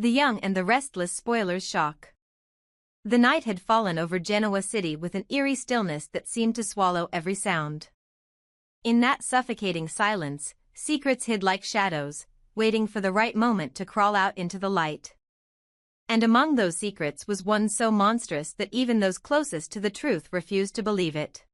The Young and the Restless Spoilers Shock. The night had fallen over Genoa City with an eerie stillness that seemed to swallow every sound. In that suffocating silence, secrets hid like shadows, waiting for the right moment to crawl out into the light. And among those secrets was one so monstrous that even those closest to the truth refused to believe it.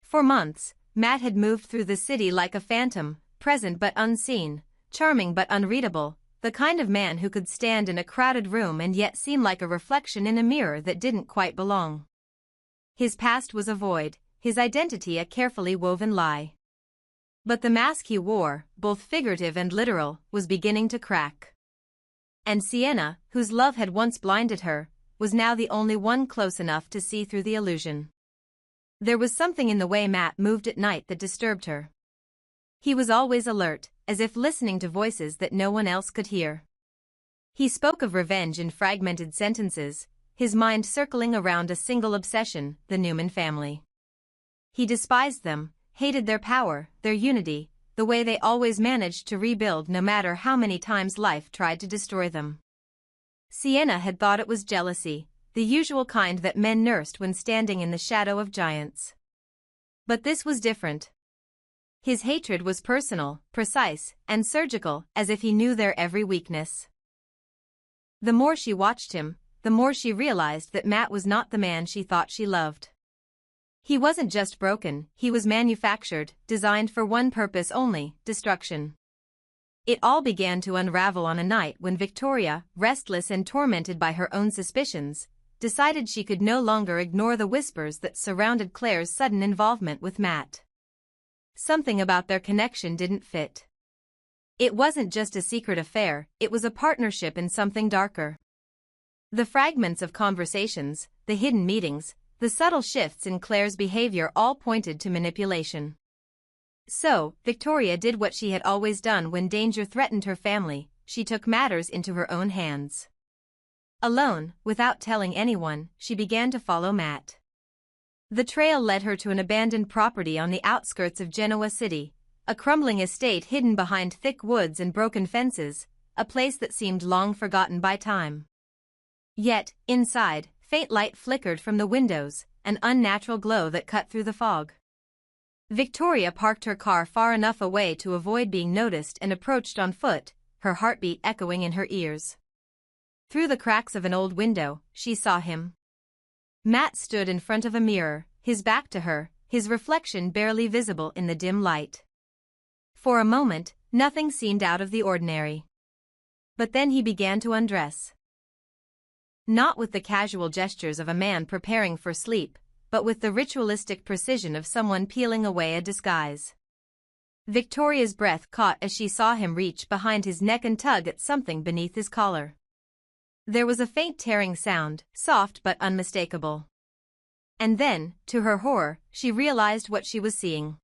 For months, Matt had moved through the city like a phantom, present but unseen, charming but unreadable, the kind of man who could stand in a crowded room and yet seem like a reflection in a mirror that didn't quite belong. His past was a void, his identity a carefully woven lie. But the mask he wore, both figurative and literal, was beginning to crack. And Sienna, whose love had once blinded her, was now the only one close enough to see through the illusion. There was something in the way Matt moved at night that disturbed her. He was always alert, as if listening to voices that no one else could hear. He spoke of revenge in fragmented sentences, his mind circling around a single obsession, the Newman family. He despised them, hated their power, their unity, the way they always managed to rebuild no matter how many times life tried to destroy them. Sienna had thought it was jealousy, the usual kind that men nursed when standing in the shadow of giants. But this was different. His hatred was personal, precise, and surgical, as if he knew their every weakness. The more she watched him, the more she realized that Matt was not the man she thought she loved. He wasn't just broken, he was manufactured, designed for one purpose only, destruction. It all began to unravel on a night when Victoria, restless and tormented by her own suspicions, decided she could no longer ignore the whispers that surrounded Claire's sudden involvement with Matt. Something about their connection didn't fit. It wasn't just a secret affair, it was a partnership in something darker. The fragments of conversations, the hidden meetings, the subtle shifts in Claire's behavior all pointed to manipulation. So, Victoria did what she had always done when danger threatened her family, she took matters into her own hands. Alone, without telling anyone, she began to follow Matt. The trail led her to an abandoned property on the outskirts of Genoa City, a crumbling estate hidden behind thick woods and broken fences, a place that seemed long forgotten by time. Yet, inside, faint light flickered from the windows, an unnatural glow that cut through the fog. Victoria parked her car far enough away to avoid being noticed and approached on foot, her heartbeat echoing in her ears. Through the cracks of an old window, she saw him. Matt stood in front of a mirror, his back to her, his reflection barely visible in the dim light. For a moment, nothing seemed out of the ordinary. But then he began to undress. Not with the casual gestures of a man preparing for sleep, but with the ritualistic precision of someone peeling away a disguise. Victoria's breath caught as she saw him reach behind his neck and tug at something beneath his collar. There was a faint tearing sound, soft but unmistakable. And then, to her horror, she realized what she was seeing.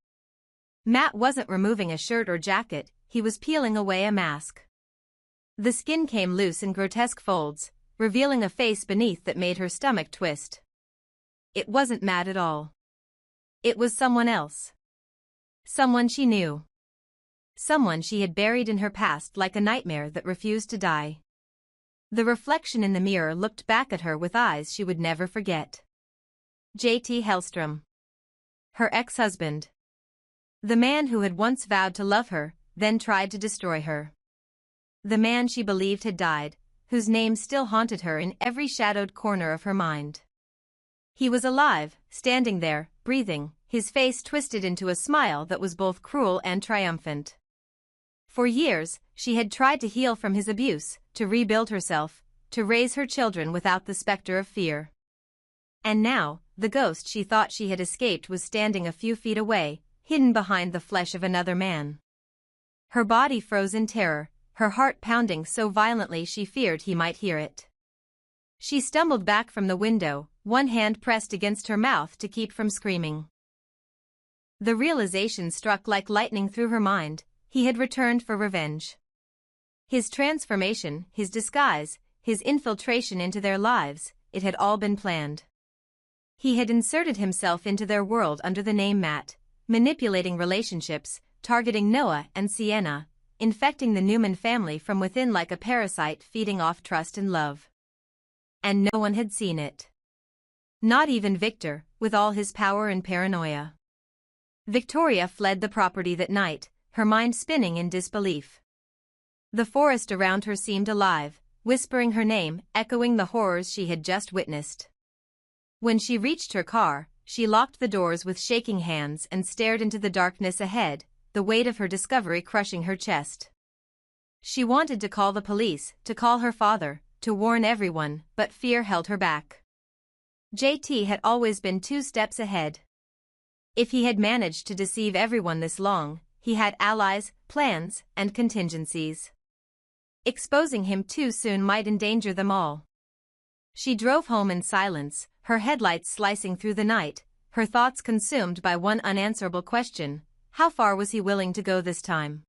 Matt wasn't removing a shirt or jacket, he was peeling away a mask. The skin came loose in grotesque folds, revealing a face beneath that made her stomach twist. It wasn't Matt at all. It was someone else. Someone she knew. Someone she had buried in her past like a nightmare that refused to die. The reflection in the mirror looked back at her with eyes she would never forget. J.T. Hellstrom. Her ex-husband. The man who had once vowed to love her, then tried to destroy her. The man she believed had died, whose name still haunted her in every shadowed corner of her mind. He was alive, standing there, breathing, his face twisted into a smile that was both cruel and triumphant. For years, she had tried to heal from his abuse, to rebuild herself, to raise her children without the specter of fear. And now, the ghost she thought she had escaped was standing a few feet away, hidden behind the flesh of another man. Her body froze in terror, her heart pounding so violently she feared he might hear it. She stumbled back from the window, one hand pressed against her mouth to keep from screaming. The realization struck like lightning through her mind. He had returned for revenge. His transformation, his disguise, his infiltration into their lives, it had all been planned. He had inserted himself into their world under the name Matt, manipulating relationships, targeting Noah and Sienna, infecting the Newman family from within like a parasite feeding off trust and love. And no one had seen it. Not even Victor, with all his power and paranoia. Victoria fled the property that night, her mind spinning in disbelief. The forest around her seemed alive, whispering her name, echoing the horrors she had just witnessed. When she reached her car, she locked the doors with shaking hands and stared into the darkness ahead, the weight of her discovery crushing her chest. She wanted to call the police, to call her father, to warn everyone, but fear held her back. JT had always been 2 steps ahead. If he had managed to deceive everyone this long, he had allies, plans, and contingencies. Exposing him too soon might endanger them all. She drove home in silence, her headlights slicing through the night, her thoughts consumed by one unanswerable question: how far was he willing to go this time?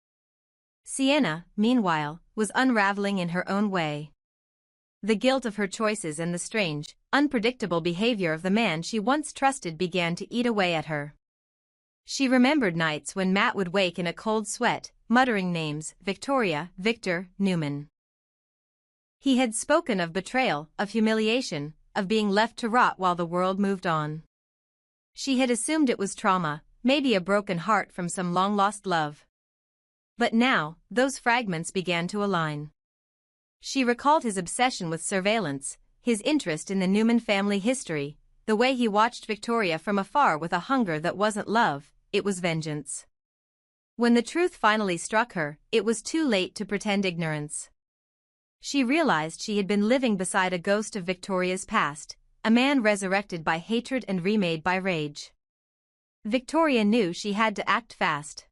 Sienna, meanwhile, was unraveling in her own way. The guilt of her choices and the strange, unpredictable behavior of the man she once trusted began to eat away at her. She remembered nights when Matt would wake in a cold sweat, muttering names: Victoria, Victor, Newman. He had spoken of betrayal, of humiliation, of being left to rot while the world moved on. She had assumed it was trauma, maybe a broken heart from some long-lost love. But now, those fragments began to align. She recalled his obsession with surveillance, his interest in the Newman family history, the way he watched Victoria from afar with a hunger that wasn't love, it was vengeance. When the truth finally struck her, it was too late to pretend ignorance. She realized she had been living beside a ghost of Victoria's past, a man resurrected by hatred and remade by rage. Victoria knew she had to act fast.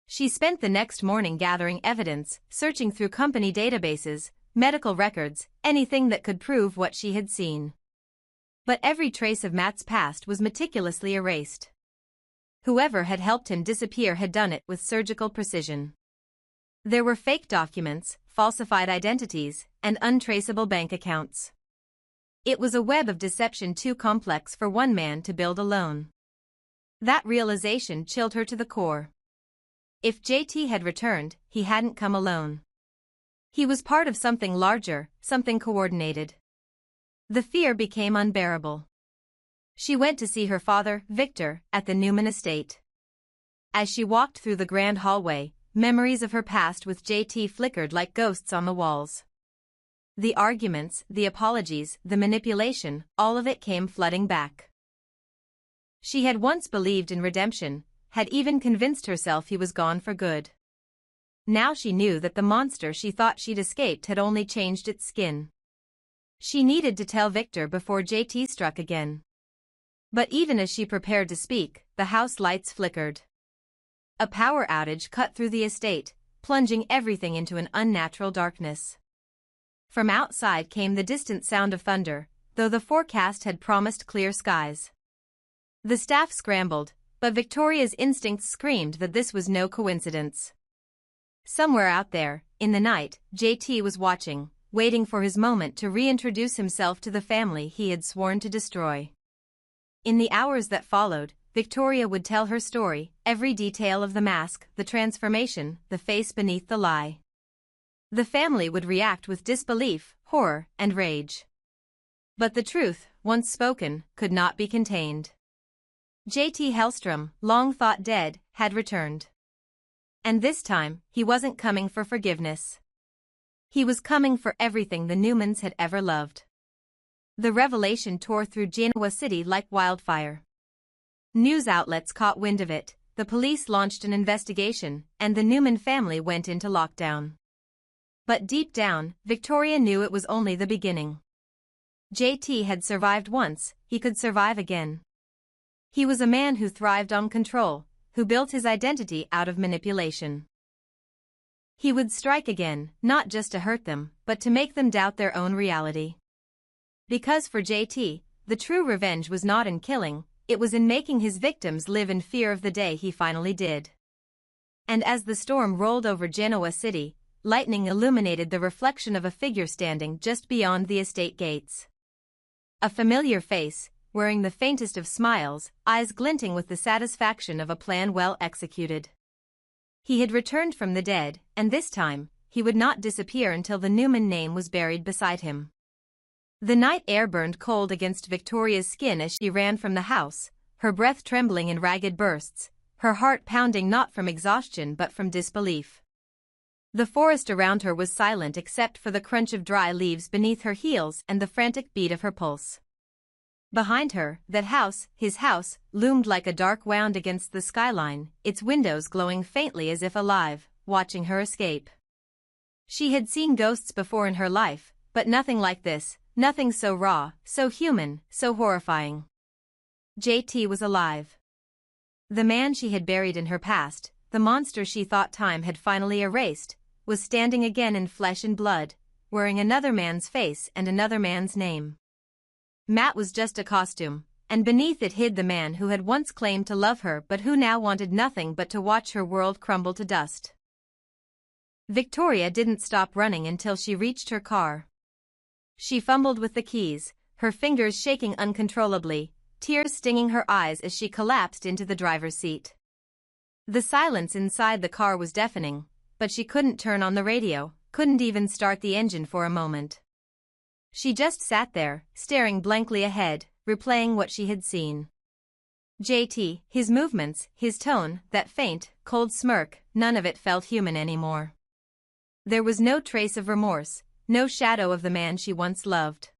She spent the next morning gathering evidence, searching through company databases, medical records, anything that could prove what she had seen. But every trace of Matt's past was meticulously erased. Whoever had helped him disappear had done it with surgical precision. There were fake documents, falsified identities, and untraceable bank accounts. It was a web of deception too complex for one man to build alone. That realization chilled her to the core. If JT had returned, he hadn't come alone. He was part of something larger, something coordinated. The fear became unbearable. She went to see her father, Victor, at the Newman estate. As she walked through the grand hallway, memories of her past with JT flickered like ghosts on the walls. The arguments, the apologies, the manipulation, all of it came flooding back. She had once believed in redemption, had even convinced herself he was gone for good. Now she knew that the monster she thought she'd escaped had only changed its skin. She needed to tell Victor before JT struck again. But even as she prepared to speak, the house lights flickered. A power outage cut through the estate, plunging everything into an unnatural darkness. From outside came the distant sound of thunder, though the forecast had promised clear skies. The staff scrambled, but Victoria's instincts screamed that this was no coincidence. Somewhere out there, in the night, JT was watching, waiting for his moment to reintroduce himself to the family he had sworn to destroy. In the hours that followed, Victoria would tell her story, every detail of the mask, the transformation, the face beneath the lie. The family would react with disbelief, horror, and rage. But the truth, once spoken, could not be contained. JT Hellstrom, long thought dead, had returned. And this time, he wasn't coming for forgiveness. He was coming for everything the Newmans had ever loved. The revelation tore through Genoa City like wildfire. News outlets caught wind of it, the police launched an investigation, and the Newman family went into lockdown. But deep down, Victoria knew it was only the beginning. JT had survived once, he could survive again. He was a man who thrived on control, who built his identity out of manipulation. He would strike again, not just to hurt them, but to make them doubt their own reality. Because for JT, the true revenge was not in killing, it was in making his victims live in fear of the day he finally did. And as the storm rolled over Genoa City, lightning illuminated the reflection of a figure standing just beyond the estate gates. A familiar face, wearing the faintest of smiles, eyes glinting with the satisfaction of a plan well executed. He had returned from the dead, and this time, he would not disappear until the Newman name was buried beside him. The night air burned cold against Victoria's skin as she ran from the house, her breath trembling in ragged bursts, her heart pounding not from exhaustion but from disbelief. The forest around her was silent except for the crunch of dry leaves beneath her heels and the frantic beat of her pulse. Behind her, that house, his house, loomed like a dark wound against the skyline, its windows glowing faintly as if alive, watching her escape. She had seen ghosts before in her life, but nothing like this, nothing so raw, so human, so horrifying. JT was alive. The man she had buried in her past, the monster she thought time had finally erased, was standing again in flesh and blood, wearing another man's face and another man's name. Matt was just a costume, and beneath it hid the man who had once claimed to love her but who now wanted nothing but to watch her world crumble to dust. Victoria didn't stop running until she reached her car. She fumbled with the keys, her fingers shaking uncontrollably, tears stinging her eyes as she collapsed into the driver's seat. The silence inside the car was deafening, but she couldn't turn on the radio, couldn't even start the engine for a moment. She just sat there, staring blankly ahead, replaying what she had seen. JT, his movements, his tone, that faint, cold smirk, none of it felt human anymore. There was no trace of remorse, no shadow of the man she once loved.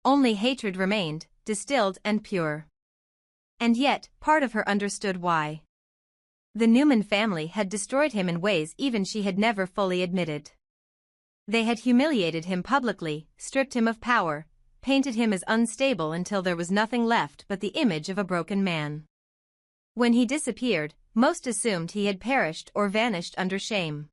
Only hatred remained, distilled and pure. And yet, part of her understood why. The Newman family had destroyed him in ways even she had never fully admitted. They had humiliated him publicly, stripped him of power, painted him as unstable until there was nothing left but the image of a broken man. When he disappeared, most assumed he had perished or vanished under shame.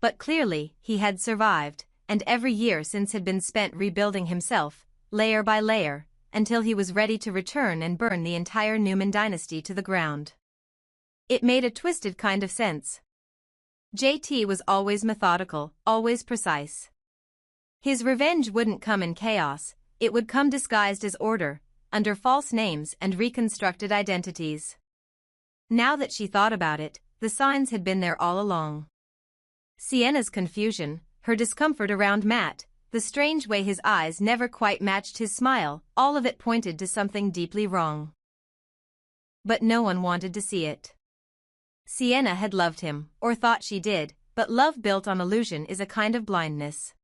But clearly, he had survived, and every year since had been spent rebuilding himself, layer by layer, until he was ready to return and burn the entire Newman dynasty to the ground. It made a twisted kind of sense. JT was always methodical, always precise. His revenge wouldn't come in chaos, it would come disguised as order, under false names and reconstructed identities. Now that she thought about it, the signs had been there all along. Sienna's confusion, her discomfort around Matt, the strange way his eyes never quite matched his smile, all of it pointed to something deeply wrong. But no one wanted to see it. Sienna had loved him, or thought she did, but love built on illusion is a kind of blindness.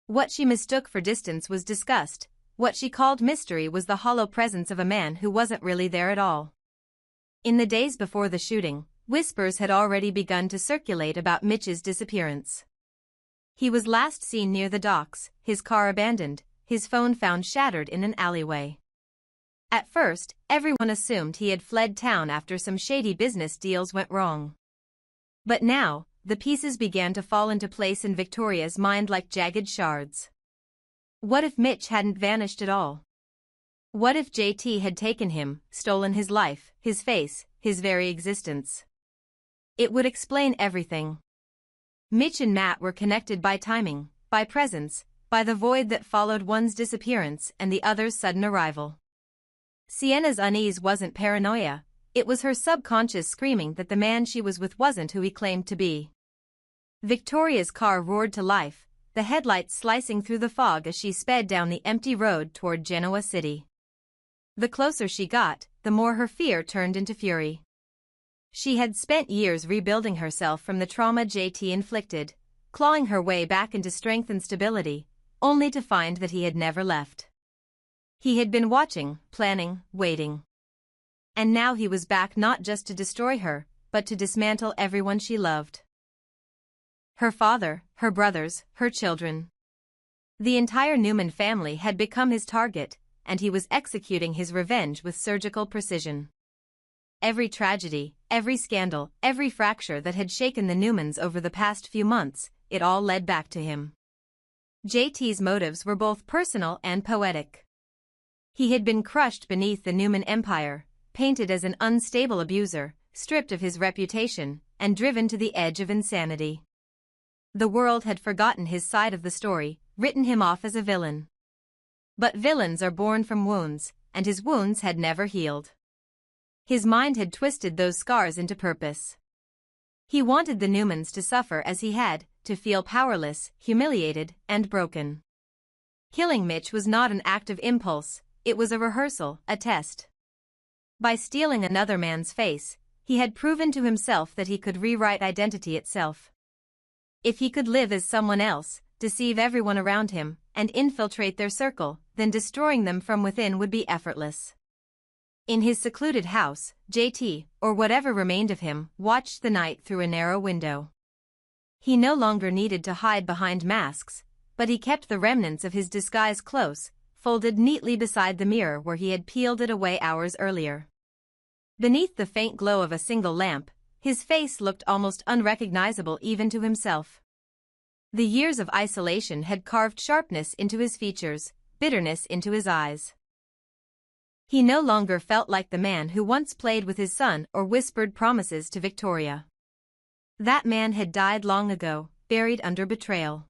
What she mistook for distance was disgust, what she called mystery was the hollow presence of a man who wasn't really there at all. In the days before the shooting, whispers had already begun to circulate about Mitch's disappearance. He was last seen near the docks, his car abandoned, his phone found shattered in an alleyway. At first, everyone assumed he had fled town after some shady business deals went wrong. But now, the pieces began to fall into place in Victoria's mind like jagged shards. What if Mitch hadn't vanished at all? What if JT had taken him, stolen his life, his face, his very existence? It would explain everything. Mitch and Matt were connected by timing, by presence, by the void that followed one's disappearance and the other's sudden arrival. Sienna's unease wasn't paranoia, it was her subconscious screaming that the man she was with wasn't who he claimed to be. Victoria's car roared to life, the headlights slicing through the fog as she sped down the empty road toward Genoa City. The closer she got, the more her fear turned into fury. She had spent years rebuilding herself from the trauma JT inflicted, clawing her way back into strength and stability, only to find that he had never left. He had been watching, planning, waiting. And now he was back not just to destroy her, but to dismantle everyone she loved. Her father, her brothers, her children. The entire Newman family had become his target, and he was executing his revenge with surgical precision. Every tragedy, every scandal, every fracture that had shaken the Newmans over the past few months, it all led back to him. JT's motives were both personal and poetic. He had been crushed beneath the Newman empire, painted as an unstable abuser, stripped of his reputation, and driven to the edge of insanity. The world had forgotten his side of the story, written him off as a villain. But villains are born from wounds, and his wounds had never healed. His mind had twisted those scars into purpose. He wanted the Newmans to suffer as he had, to feel powerless, humiliated, and broken. Killing Mitch was not an act of impulse, it was a rehearsal, a test. By stealing another man's face, he had proven to himself that he could rewrite identity itself. If he could live as someone else, deceive everyone around him, and infiltrate their circle, then destroying them from within would be effortless. In his secluded house, JT, or whatever remained of him, watched the night through a narrow window. He no longer needed to hide behind masks, but he kept the remnants of his disguise close, folded neatly beside the mirror where he had peeled it away hours earlier. Beneath the faint glow of a single lamp, his face looked almost unrecognizable even to himself. The years of isolation had carved sharpness into his features, bitterness into his eyes. He no longer felt like the man who once played with his son or whispered promises to Victoria. That man had died long ago, buried under betrayal.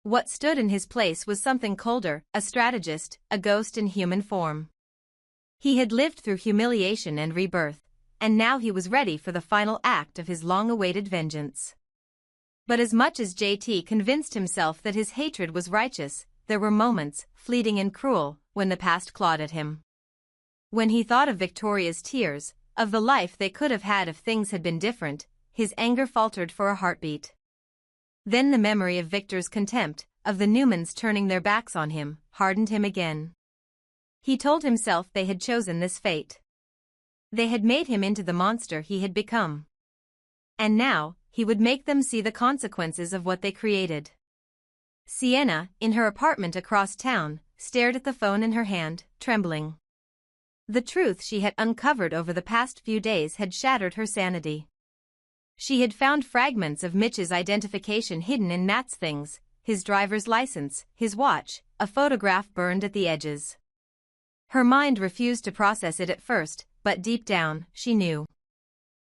What stood in his place was something colder, a strategist, a ghost in human form. He had lived through humiliation and rebirth, and now he was ready for the final act of his long-awaited vengeance. But as much as JT convinced himself that his hatred was righteous, there were moments, fleeting and cruel, when the past clawed at him. When he thought of Victoria's tears, of the life they could have had if things had been different, his anger faltered for a heartbeat. Then the memory of Victor's contempt, of the Newmans turning their backs on him, hardened him again. He told himself they had chosen this fate. They had made him into the monster he had become. And now, he would make them see the consequences of what they created. Sienna, in her apartment across town, stared at the phone in her hand, trembling. The truth she had uncovered over the past few days had shattered her sanity. She had found fragments of Mitch's identification hidden in Nat's things, his driver's license, his watch, a photograph burned at the edges. Her mind refused to process it at first, but deep down, she knew.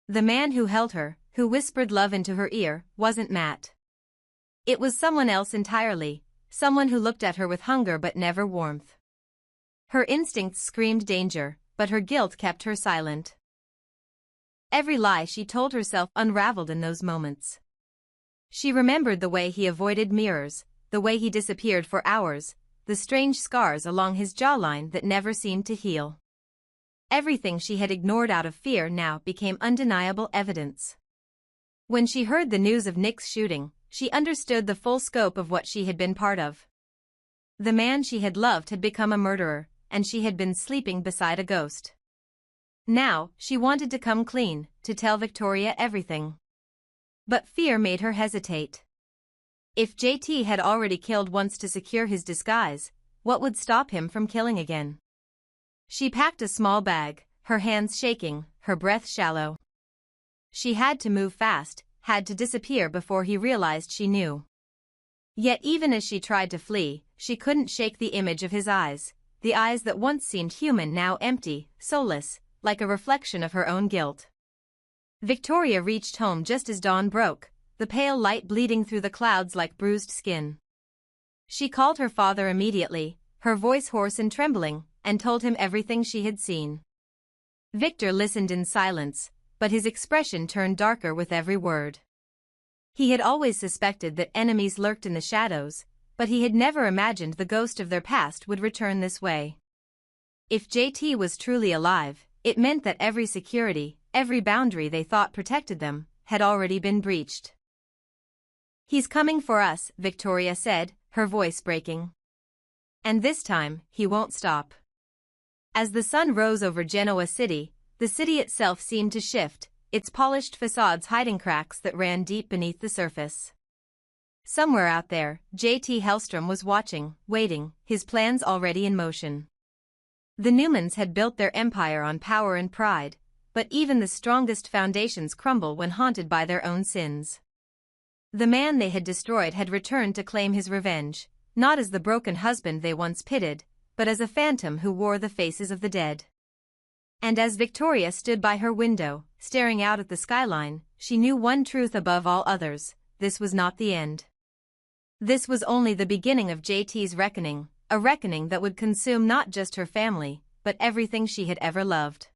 The man who held her, who whispered love into her ear, wasn't Matt. It was someone else entirely, someone who looked at her with hunger but never warmth. Her instincts screamed danger, but her guilt kept her silent. Every lie she told herself unraveled in those moments. She remembered the way he avoided mirrors, the way he disappeared for hours, the strange scars along his jawline that never seemed to heal. Everything she had ignored out of fear now became undeniable evidence. When she heard the news of Nick's shooting, she understood the full scope of what she had been part of. The man she had loved had become a murderer, and she had been sleeping beside a ghost. Now, she wanted to come clean, to tell Victoria everything. But fear made her hesitate. If JT had already killed once to secure his disguise, what would stop him from killing again? She packed a small bag, her hands shaking, her breath shallow. She had to move fast, had to disappear before he realized she knew. Yet even as she tried to flee, she couldn't shake the image of his eyes, the eyes that once seemed human now empty, soulless, like a reflection of her own guilt. Victoria reached home just as dawn broke, the pale light bleeding through the clouds like bruised skin. She called her father immediately, her voice hoarse and trembling, and told him everything she had seen. Victor listened in silence, but his expression turned darker with every word. He had always suspected that enemies lurked in the shadows, but he had never imagined the ghost of their past would return this way. If JT was truly alive, it meant that every security, every boundary they thought protected them, had already been breached. "He's coming for us," Victoria said, her voice breaking. "And this time, he won't stop." As the sun rose over Genoa City, the city itself seemed to shift, its polished facades hiding cracks that ran deep beneath the surface. Somewhere out there, JT Hellstrom was watching, waiting, his plans already in motion. The Newmans had built their empire on power and pride, but even the strongest foundations crumble when haunted by their own sins. The man they had destroyed had returned to claim his revenge, not as the broken husband they once pitied, but as a phantom who wore the faces of the dead. And as Victoria stood by her window, staring out at the skyline, she knew one truth above all others: this was not the end. This was only the beginning of JT's reckoning, a reckoning that would consume not just her family, but everything she had ever loved.